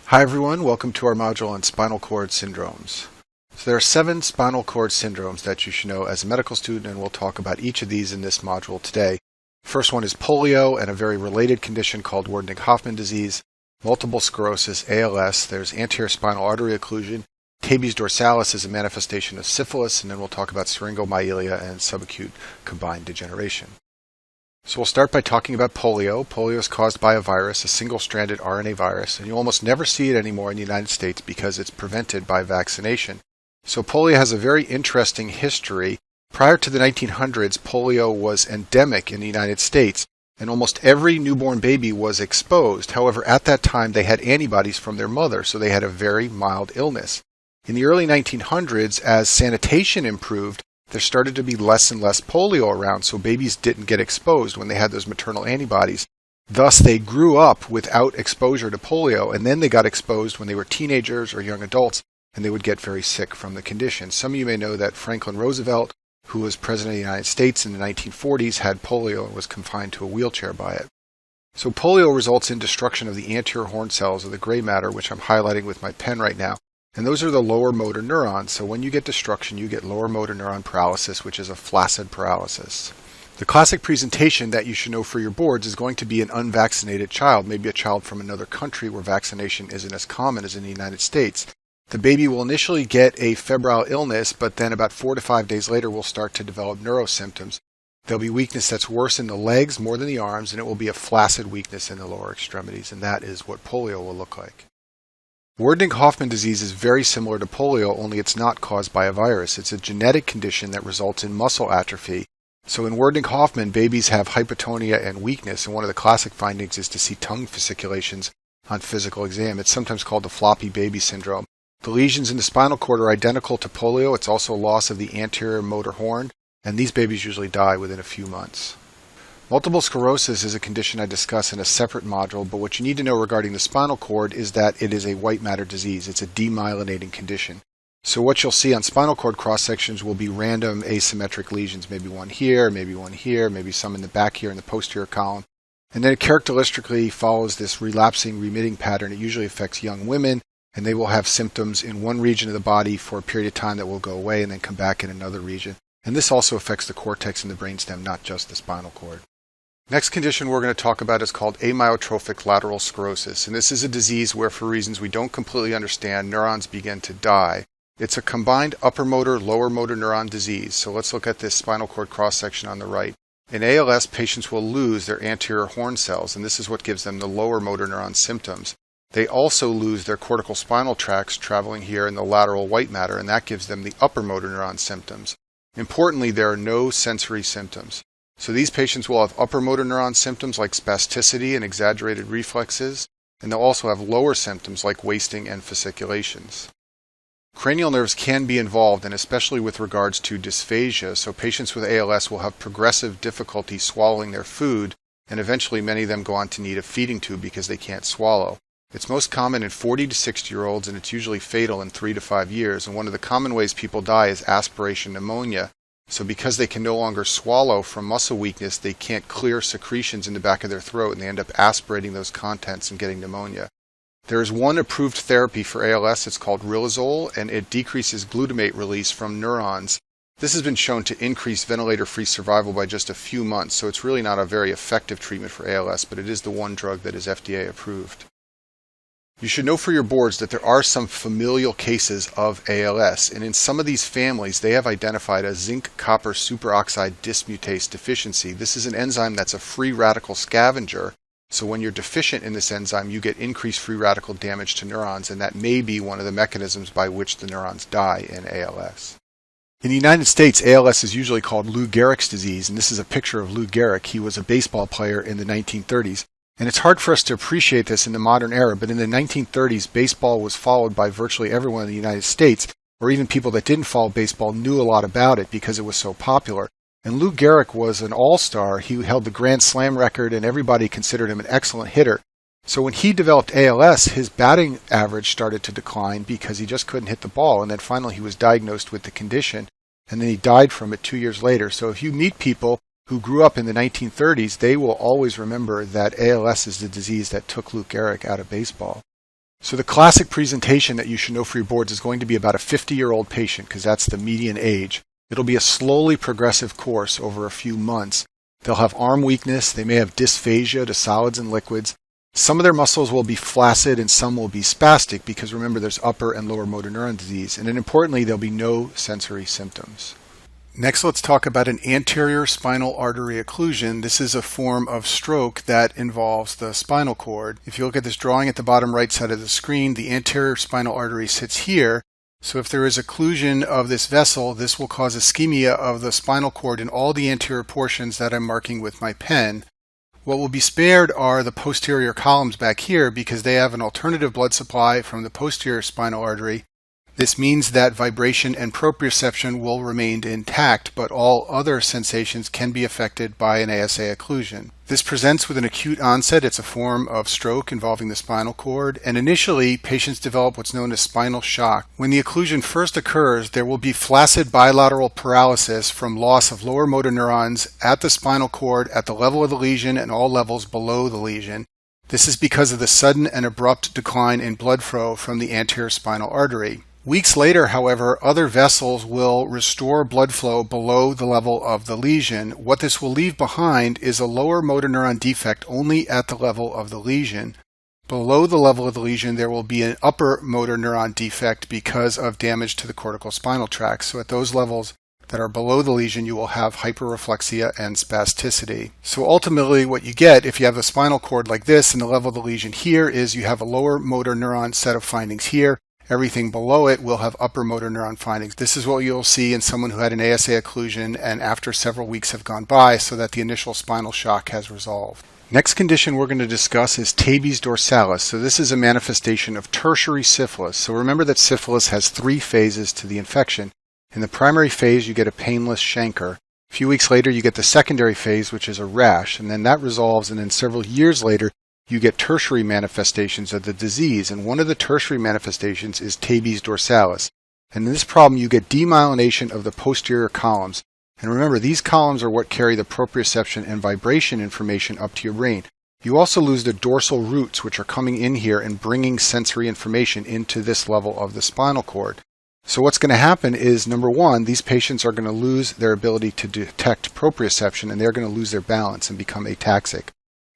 Hi everyone, welcome to our module on spinal cord syndromes. So there are 7 spinal cord syndromes that you should know as a medical student, and we'll talk about each of these in this module today. First one is polio and a very related condition called Wernicke-Hoffmann disease, multiple sclerosis, ALS, there's anterior spinal artery occlusion, tabes dorsalis is a manifestation of syphilis, and then we'll talk about syringomyelia and subacute combined degeneration. So we'll start by talking about polio. Polio is caused by a virus, a single-stranded RNA virus, and you almost never see it anymore in the United States because it's prevented by vaccination. So polio has a very interesting history. Prior to the 1900s, polio was endemic in the United States, and almost every newborn baby was exposed. However, at that time, they had antibodies from their mother, so they had a very mild illness. In the early 1900s, as sanitation improved, there started to be less and less polio around, so babies didn't get exposed when they had those maternal antibodies. Thus, they grew up without exposure to polio, and then they got exposed when they were teenagers or young adults, and they would get very sick from the condition. Some of you may know that Franklin Roosevelt, who was president of the United States in the 1940s, had polio and was confined to a wheelchair by it. So polio results in destruction of the anterior horn cells of the gray matter, which I'm highlighting with my pen right now. And those are the lower motor neurons. So when you get destruction, you get lower motor neuron paralysis, which is a flaccid paralysis. The classic presentation that you should know for your boards is going to be an unvaccinated child, maybe a child from another country where vaccination isn't as common as in the United States. The baby will initially get a febrile illness, but then about 4 to 5 days later will start to develop neurosymptoms. There'll be weakness that's worse in the legs more than the arms, and it will be a flaccid weakness in the lower extremities, and that is what polio will look like. Wernicke-Hoffmann disease is very similar to polio, only it's not caused by a virus. It's a genetic condition that results in muscle atrophy. So in Wernicke-Hoffmann, babies have hypotonia and weakness, and one of the classic findings is to see tongue fasciculations on physical exam. It's sometimes called the floppy baby syndrome. The lesions in the spinal cord are identical to polio. It's also loss of the anterior motor horn, and these babies usually die within a few months. Multiple sclerosis is a condition I discuss in a separate module, but what you need to know regarding the spinal cord is that it is a white matter disease. It's a demyelinating condition. So what you'll see on spinal cord cross-sections will be random asymmetric lesions, maybe one here, maybe some in the back here in the posterior column. And then it characteristically follows this relapsing, remitting pattern. It usually affects young women, and they will have symptoms in one region of the body for a period of time that will go away and then come back in another region. And this also affects the cortex and the brainstem, not just the spinal cord. Next condition we're going to talk about is called amyotrophic lateral sclerosis, and this is a disease where, for reasons we don't completely understand, neurons begin to die. It's a combined upper motor, lower motor neuron disease. So let's look at this spinal cord cross-section on the right. In ALS, patients will lose their anterior horn cells, and this is what gives them the lower motor neuron symptoms. They also lose their cortical spinal tracts traveling here in the lateral white matter, and that gives them the upper motor neuron symptoms. Importantly, there are no sensory symptoms. So these patients will have upper motor neuron symptoms like spasticity and exaggerated reflexes, and they'll also have lower symptoms like wasting and fasciculations. Cranial nerves can be involved, and especially with regards to dysphagia, so patients with ALS will have progressive difficulty swallowing their food, and eventually many of them go on to need a feeding tube because they can't swallow. It's most common in 40 to 60-year-olds, and it's usually fatal in 3 to 5 years, and one of the common ways people die is aspiration pneumonia. So because they can no longer swallow from muscle weakness, they can't clear secretions in the back of their throat, and they end up aspirating those contents and getting pneumonia. There is one approved therapy for ALS. It's called riluzole, and it decreases glutamate release from neurons. This has been shown to increase ventilator-free survival by just a few months, so it's really not a very effective treatment for ALS, but it is the one drug that is FDA approved. You should know for your boards that there are some familial cases of ALS, and in some of these families, they have identified a zinc-copper superoxide dismutase deficiency. This is an enzyme that's a free radical scavenger, so when you're deficient in this enzyme, you get increased free radical damage to neurons, and that may be one of the mechanisms by which the neurons die in ALS. In the United States, ALS is usually called Lou Gehrig's disease, and this is a picture of Lou Gehrig. He was a baseball player in the 1930s. And it's hard for us to appreciate this in the modern era, but in the 1930s, baseball was followed by virtually everyone in the United States, or even people that didn't follow baseball knew a lot about it because it was so popular. And Lou Gehrig was an all-star. He held the Grand Slam record, and everybody considered him an excellent hitter. So when he developed ALS, his batting average started to decline because he just couldn't hit the ball, and then finally he was diagnosed with the condition, and then he died from it 2 years later. So if you meet people who grew up in the 1930s, they will always remember that ALS is the disease that took Lou Gehrig out of baseball. So the classic presentation that you should know for your boards is going to be about a 50-year-old patient because that's the median age. It'll be a slowly progressive course over a few months. They'll have arm weakness, they may have dysphagia to solids and liquids. Some of their muscles will be flaccid and some will be spastic because remember there's upper and lower motor neuron disease. And then importantly, there'll be no sensory symptoms. Next, let's talk about an anterior spinal artery occlusion. This is a form of stroke that involves the spinal cord. If you look at this drawing at the bottom right side of the screen, the anterior spinal artery sits here. So if there is occlusion of this vessel, this will cause ischemia of the spinal cord in all the anterior portions that I'm marking with my pen. What will be spared are the posterior columns back here because they have an alternative blood supply from the posterior spinal artery. This means that vibration and proprioception will remain intact, but all other sensations can be affected by an ASA occlusion. This presents with an acute onset. It's a form of stroke involving the spinal cord, and initially patients develop what's known as spinal shock. When the occlusion first occurs, there will be flaccid bilateral paralysis from loss of lower motor neurons at the spinal cord at the level of the lesion and all levels below the lesion. This is because of the sudden and abrupt decline in blood flow from the anterior spinal artery. Weeks later, however, other vessels will restore blood flow below the level of the lesion. What this will leave behind is a lower motor neuron defect only at the level of the lesion. Below the level of the lesion, there will be an upper motor neuron defect because of damage to the cortical spinal tract. So at those levels that are below the lesion, you will have hyperreflexia and spasticity. So ultimately, what you get if you have a spinal cord like this and the level of the lesion here is you have a lower motor neuron set of findings here. Everything below it will have upper motor neuron findings. This is what you'll see in someone who had an ASA occlusion and after several weeks have gone by so that the initial spinal shock has resolved. Next condition we're going to discuss is tabes dorsalis. So this is a manifestation of tertiary syphilis. So remember that syphilis has 3 phases to the infection. In the primary phase, you get a painless chancre. A few weeks later, you get the secondary phase, which is a rash, and then that resolves, and then several years later, you get tertiary manifestations of the disease, and one of the tertiary manifestations is tabes dorsalis. And in this problem, you get demyelination of the posterior columns. And remember, these columns are what carry the proprioception and vibration information up to your brain. You also lose the dorsal roots, which are coming in here and bringing sensory information into this level of the spinal cord. So what's going to happen is, number one, these patients are going to lose their ability to detect proprioception, and they're going to lose their balance and become ataxic.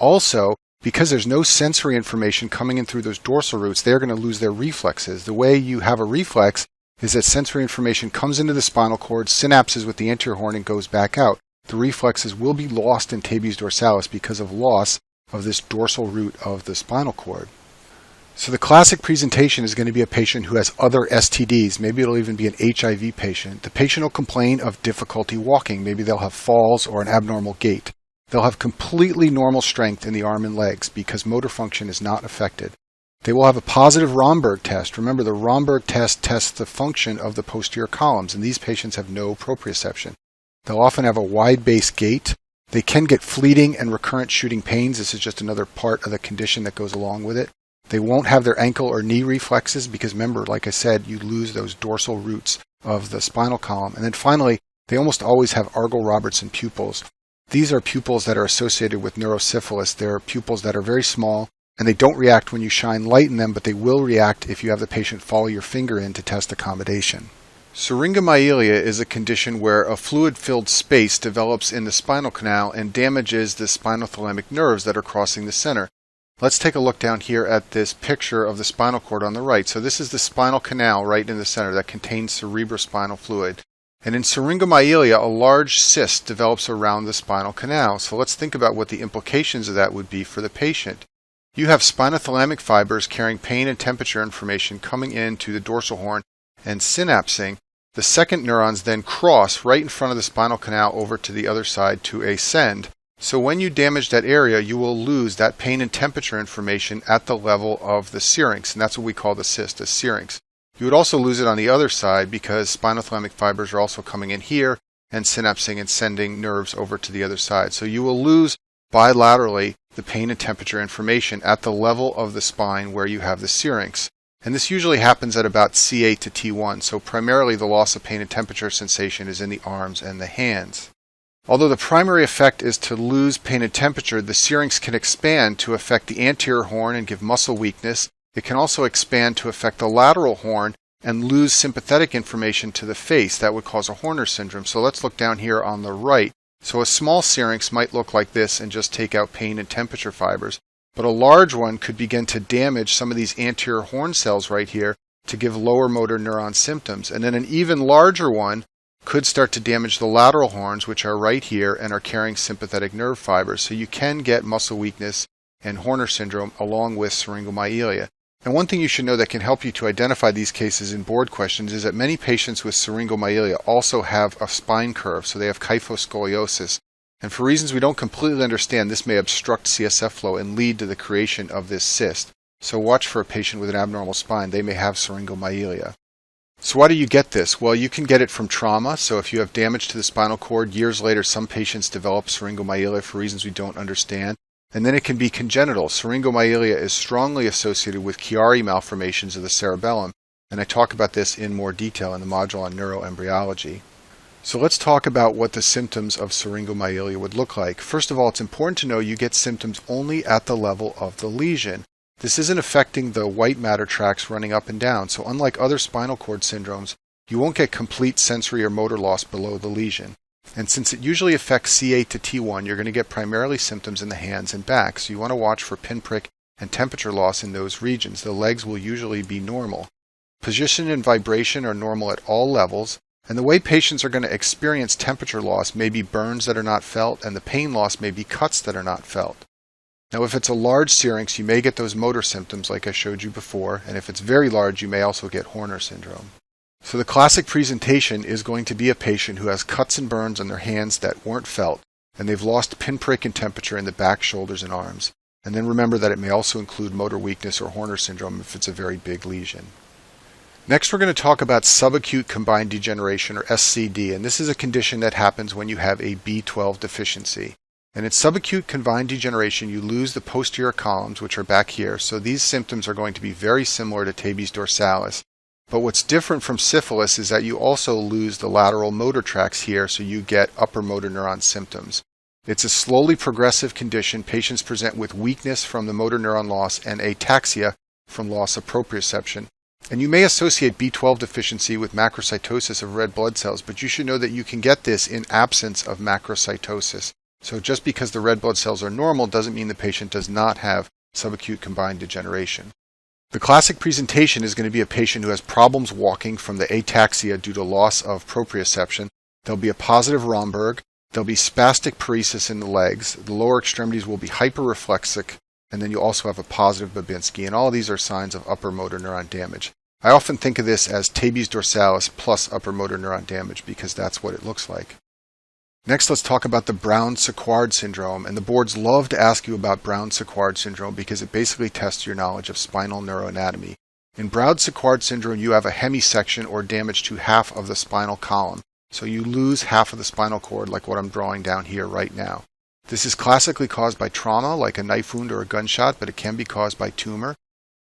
Also, because there's no sensory information coming in through those dorsal roots, they're going to lose their reflexes. The way you have a reflex is that sensory information comes into the spinal cord, synapses with the anterior horn, and goes back out. The reflexes will be lost in tabes dorsalis because of loss of this dorsal root of the spinal cord. So the classic presentation is going to be a patient who has other STDs. Maybe it'll even be an HIV patient. The patient will complain of difficulty walking. Maybe they'll have falls or an abnormal gait. They'll have completely normal strength in the arm and legs because motor function is not affected. They will have a positive Romberg test. Remember, the Romberg test tests the function of the posterior columns, and these patients have no proprioception. They'll often have a wide base gait. They can get fleeting and recurrent shooting pains. This is just another part of the condition that goes along with it. They won't have their ankle or knee reflexes because remember, like I said, you lose those dorsal roots of the spinal column. And then finally, they almost always have Argyll-Robertson pupils. These are pupils that are associated with neurosyphilis. They're pupils that are very small, and they don't react when you shine light in them, but they will react if you have the patient follow your finger in to test accommodation. Syringomyelia is a condition where a fluid-filled space develops in the spinal canal and damages the spinothalamic nerves that are crossing the center. Let's take a look down here at this picture of the spinal cord on the right. So this is the spinal canal right in the center that contains cerebrospinal fluid. And in syringomyelia, a large cyst develops around the spinal canal. So let's think about what the implications of that would be for the patient. You have spinothalamic fibers carrying pain and temperature information coming into the dorsal horn and synapsing. The second neurons then cross right in front of the spinal canal over to the other side to ascend. So when you damage that area, you will lose that pain and temperature information at the level of the syrinx, and that's what we call the cyst, a syrinx. You would also lose it on the other side because spinothalamic fibers are also coming in here and synapsing and sending nerves over to the other side. So you will lose bilaterally the pain and temperature information at the level of the spine where you have the syrinx. And this usually happens at about C8 to T1, so primarily the loss of pain and temperature sensation is in the arms and the hands. Although the primary effect is to lose pain and temperature, the syrinx can expand to affect the anterior horn and give muscle weakness. It can also expand to affect the lateral horn and lose sympathetic information to the face. That would cause a Horner syndrome. So let's look down here on the right. So a small syrinx might look like this and just take out pain and temperature fibers. But a large one could begin to damage some of these anterior horn cells right here to give lower motor neuron symptoms. And then an even larger one could start to damage the lateral horns, which are right here and are carrying sympathetic nerve fibers. So you can get muscle weakness and Horner syndrome along with syringomyelia. And one thing you should know that can help you to identify these cases in board questions is that many patients with syringomyelia also have a spine curve, so they have kyphoscoliosis. And for reasons we don't completely understand, this may obstruct CSF flow and lead to the creation of this cyst. So watch for a patient with an abnormal spine. They may have syringomyelia. So why do you get this? Well, you can get it from trauma. So if you have damage to the spinal cord, years later some patients develop syringomyelia for reasons we don't understand. And then it can be congenital. Syringomyelia is strongly associated with Chiari malformations of the cerebellum, and I talk about this in more detail in the module on neuroembryology. So let's talk about what the symptoms of syringomyelia would look like. First of all, it's important to know you get symptoms only at the level of the lesion. This isn't affecting the white matter tracts running up and down, so unlike other spinal cord syndromes, you won't get complete sensory or motor loss below the lesion. And since it usually affects C8 to T1, you're going to get primarily symptoms in the hands and back. So you want to watch for pinprick and temperature loss in those regions. The legs will usually be normal. Position and vibration are normal at all levels. And the way patients are going to experience temperature loss may be burns that are not felt, and the pain loss may be cuts that are not felt. Now, if it's a large syrinx, you may get those motor symptoms like I showed you before. And if it's very large, you may also get Horner syndrome. So the classic presentation is going to be a patient who has cuts and burns on their hands that weren't felt, and they've lost pinprick and temperature in the back, shoulders, and arms. And then remember that it may also include motor weakness or Horner syndrome if it's a very big lesion. Next, we're going to talk about subacute combined degeneration, or SCD, and this is a condition that happens when you have a B12 deficiency. And in subacute combined degeneration, you lose the posterior columns, which are back here, so these symptoms are going to be very similar to tabes dorsalis. But what's different from syphilis is that you also lose the lateral motor tracts here, so you get upper motor neuron symptoms. It's a slowly progressive condition. Patients present with weakness from the motor neuron loss and ataxia from loss of proprioception. And you may associate B12 deficiency with macrocytosis of red blood cells, but you should know that you can get this in absence of macrocytosis. So just because the red blood cells are normal doesn't mean the patient does not have subacute combined degeneration. The classic presentation is going to be a patient who has problems walking from the ataxia due to loss of proprioception. There'll be a positive Romberg. There'll be spastic paresis in the legs. The lower extremities will be hyperreflexic. And then you also have a positive Babinski. And all of these are signs of upper motor neuron damage. I often think of this as tabes dorsalis plus upper motor neuron damage because that's what it looks like. Next, let's talk about the Brown-Séquard syndrome, and the boards love to ask you about Brown-Séquard syndrome because it basically tests your knowledge of spinal neuroanatomy. In Brown-Séquard syndrome, you have a hemisection or damage to half of the spinal column, so you lose half of the spinal cord like what I'm drawing down here right now. This is classically caused by trauma, like a knife wound or a gunshot, but it can be caused by tumor.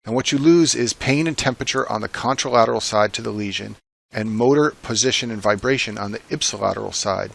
And what you lose is pain and temperature on the contralateral side to the lesion, and motor position and vibration on the ipsilateral side.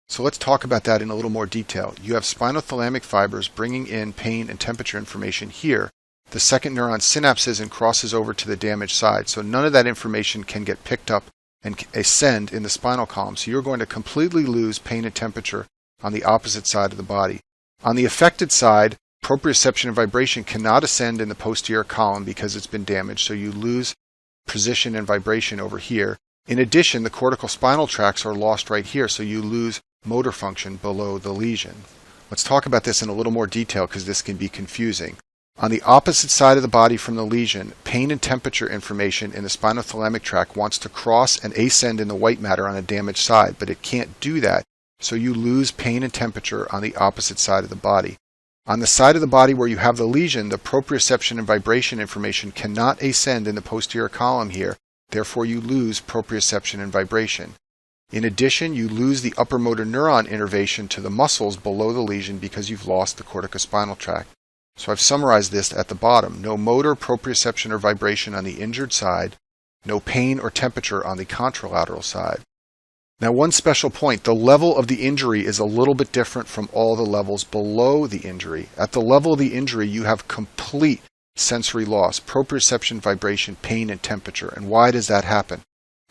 So let's talk about that in a little more detail. You have spinothalamic fibers bringing in pain and temperature information here. The second neuron synapses and crosses over to the damaged side, so none of that information can get picked up and ascend in the spinal column. So you're going to completely lose pain and temperature on the opposite side of the body. On the affected side, proprioception and vibration cannot ascend in the posterior column because it's been damaged, so you lose position and vibration over here. In addition, the cortical spinal tracts are lost right here, so you lose motor function below the lesion. Let's talk about this in a little more detail because this can be confusing. On the opposite side of the body from the lesion, pain and temperature information in the spinothalamic tract wants to cross and ascend in the white matter on a damaged side, but it can't do that, so you lose pain and temperature on the opposite side of the body. On the side of the body where you have the lesion, the proprioception and vibration information cannot ascend in the posterior column here, therefore you lose proprioception and vibration. In addition, you lose the upper motor neuron innervation to the muscles below the lesion because you've lost the corticospinal tract. So I've summarized this at the bottom. No motor, proprioception, or vibration on the injured side. No pain or temperature on the contralateral side. Now, one special point, the level of the injury is a little bit different from all the levels below the injury. At the level of the injury, you have complete sensory loss, proprioception, vibration, pain, and temperature. And why does that happen?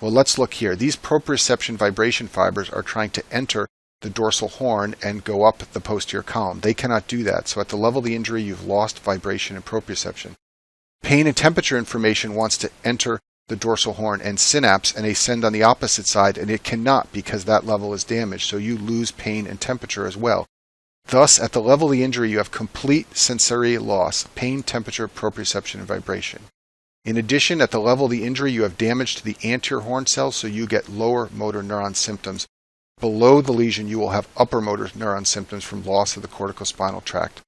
Well, let's look here. These proprioception vibration fibers are trying to enter the dorsal horn and go up the posterior column. They cannot do that. So at the level of the injury, you've lost vibration and proprioception. Pain and temperature information wants to enter the dorsal horn and synapse and ascend on the opposite side, and it cannot because that level is damaged. So you lose pain and temperature as well. Thus, at the level of the injury, you have complete sensory loss, pain, temperature, proprioception, and vibration. In addition, at the level of the injury, you have damage to the anterior horn cells, so you get lower motor neuron symptoms. Below the lesion, you will have upper motor neuron symptoms from loss of the corticospinal tract.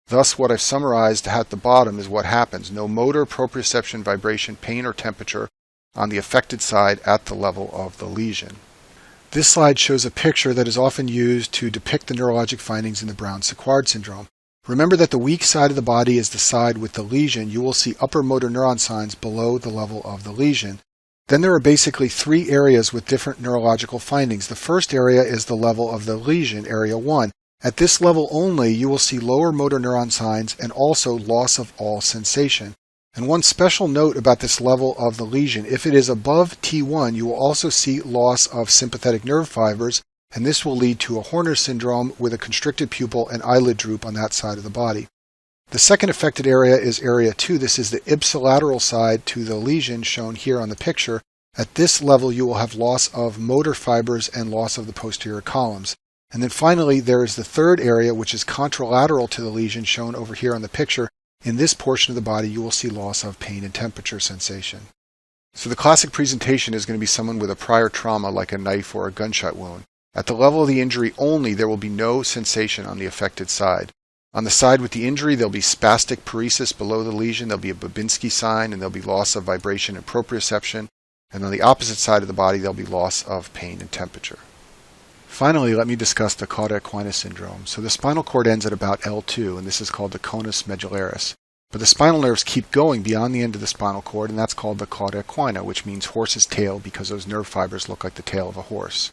Thus, what I've summarized at the bottom is what happens. No motor, proprioception, vibration, pain, or temperature on the affected side at the level of the lesion. This slide shows a picture that is often used to depict the neurologic findings in the Brown-Séquard syndrome. Remember that the weak side of the body is the side with the lesion. You will see upper motor neuron signs below the level of the lesion. Then there are basically three areas with different neurological findings. The first area is the level of the lesion, area 1. At this level only, you will see lower motor neuron signs and also loss of all sensation. And one special note about this level of the lesion, if it is above T1, you will also see loss of sympathetic nerve fibers, and this will lead to a Horner syndrome with a constricted pupil and eyelid droop on that side of the body. The second affected area is area 2. This is the ipsilateral side to the lesion shown here on the picture. At this level, you will have loss of motor fibers and loss of the posterior columns. And then finally, there is the third area, which is contralateral to the lesion shown over here on the picture. In this portion of the body, you will see loss of pain and temperature sensation. So the classic presentation is going to be someone with a prior trauma like a knife or a gunshot wound. At the level of the injury only, there will be no sensation on the affected side. On the side with the injury, there'll be spastic paresis below the lesion, there'll be a Babinski sign, and there'll be loss of vibration and proprioception. And on the opposite side of the body, there'll be loss of pain and temperature. Finally, let me discuss the K.A.N syndrome. So the spinal cord ends at about L2, and this is called the conus medullaris. But the spinal nerves keep going beyond the end of the spinal cord, and that's called the K.A.N, which means horse's tail because those nerve fibers look like the tail of a horse.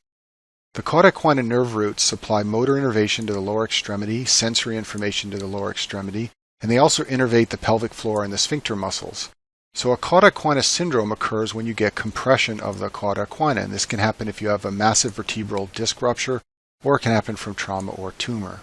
The K.A.N nerve roots supply motor innervation to the lower extremity, sensory information to the lower extremity, and they also innervate the pelvic floor and the sphincter muscles. So a K.A.N syndrome occurs when you get compression of the K.A.N, and this can happen if you have a massive vertebral disc rupture, or it can happen from trauma or tumor.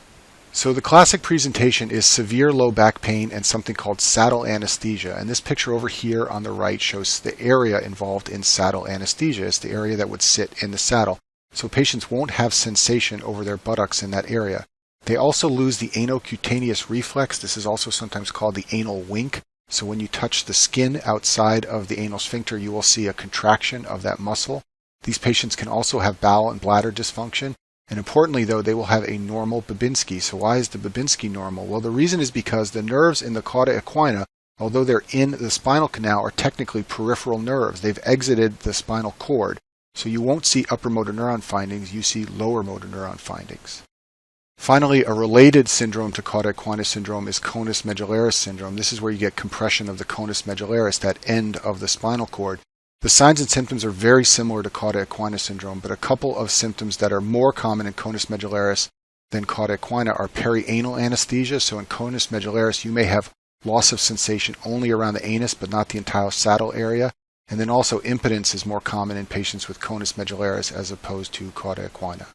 So the classic presentation is severe low back pain and something called saddle anesthesia, and this picture over here on the right shows the area involved in saddle anesthesia. It's the area that would sit in the saddle. So patients won't have sensation over their buttocks in that area. They also lose the anocutaneous reflex. This is also sometimes called the anal wink. So when you touch the skin outside of the anal sphincter, you will see a contraction of that muscle. These patients can also have bowel and bladder dysfunction. And importantly, though, they will have a normal Babinski. So why is the Babinski normal? Well, the reason is because the nerves in the K.A.N, although they're in the spinal canal, are technically peripheral nerves. They've exited the spinal cord. So you won't see upper motor neuron findings, you see lower motor neuron findings. Finally, a related syndrome to K.A.N syndrome is conus medullaris syndrome. This is where you get compression of the conus medullaris, that end of the spinal cord. The signs and symptoms are very similar to K.A.N syndrome, but a couple of symptoms that are more common in conus medullaris than K.A.N are perianal anesthesia. So in conus medullaris, you may have loss of sensation only around the anus, but not the entire saddle area. And then also impotence is more common in patients with conus medullaris as opposed to K.A.N.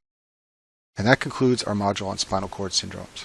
And that concludes our module on spinal cord syndromes.